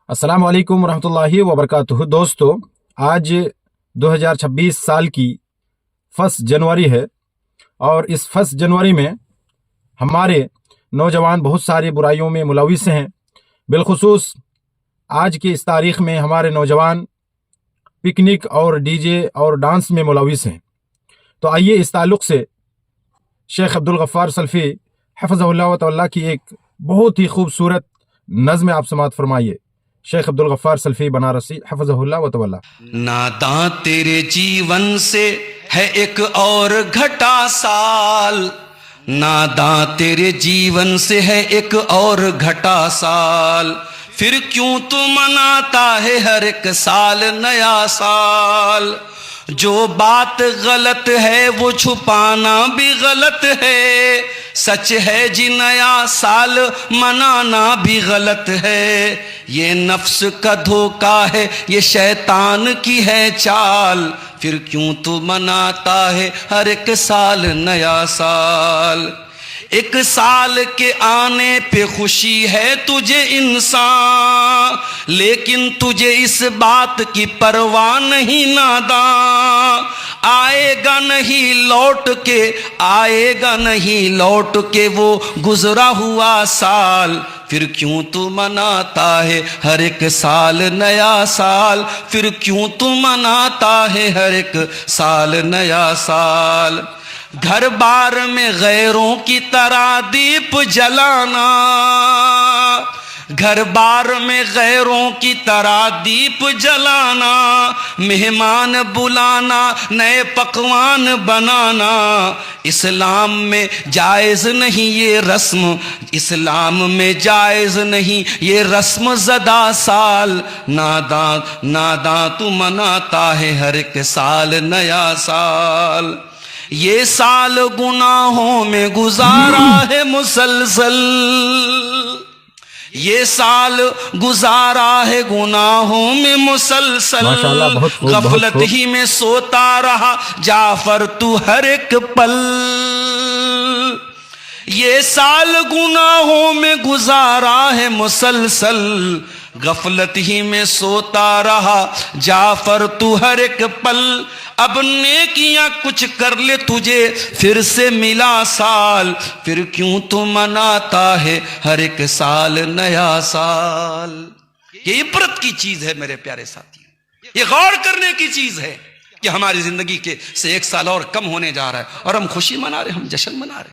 अस्सलाम वालेकुम रहमतुल्लाहि व बरकातुहू। दोस्तों, आज 2026 साल की 1 जनवरी है और इस 1 जनवरी में हमारे नौजवान बहुत सारी बुराइयों में मुलविस हैं। बिलखुसूस आज की इस तारीख़ में हमारे नौजवान पिकनिक और डीजे और डांस में मुलविस हैं। तो आइए इस ताल्लुक़ से शेख अब्दुल गफ़्फ़ार सल्फ़ी हफ़िज़हुल्लाह व तआला की एक बहुत ही खूबसूरत नज़्म आप समाअत फरमाइए। शेख अब्दुल गफ़्फ़ार सल्फ़ी बनारसी हफ़िज़हुल्लाह व तआला। नादां तेरे जीवन से है एक और घटा साल, नादां तेरे जीवन से है एक और घटा साल, फिर क्यों तू मनाता है हर एक साल नया साल। जो बात गलत है वो छुपाना भी गलत है, सच है जी नया साल मनाना भी गलत है। ये नफ्स का धोखा है, ये शैतान की है चाल, फिर क्यों तू मनाता है हर एक साल नया साल। एक साल के आने पे खुशी है तुझे इंसान, लेकिन तुझे इस बात की परवाह नहीं नादां। आएगा नहीं लौट के, आएगा नहीं लौट के वो गुजरा हुआ साल, फिर क्यों तू मनाता है हर एक साल नया साल, फिर क्यों तू मनाता है हर एक साल नया साल। घर बार में गैरों की तरह दीप जलाना, घर बार में गैरों की तरह दीप जलाना, मेहमान बुलाना, नए पकवान बनाना, इस्लाम में जायज़ नहीं ये रस्म, इस्लाम में जायज़ नहीं ये रस्म ज़दा साल। नादां नादां तू मनाता है हर एक साल नया साल। ये साल गुनाहों में गुजारा है मुसलसल, ये साल गुजारा है गुनाहों में मुसलसल। गफलत ही में सोता रहा जाफर तू हर एक पल, ये साल गुनाहों में गुजारा है मुसलसल। गफलत ही में सोता रहा जाफर तू हर एक पल, अब नेकियां कुछ कर ले तुझे फिर से मिला साल, फिर क्यों तू मनाता है हर एक साल नया साल। ये इबरत की चीज है मेरे प्यारे साथियों, ये गौर करने की चीज है कि हमारी जिंदगी के से 1 साल और कम होने जा रहा है और हम खुशी मना रहे, हम जश्न मना रहे।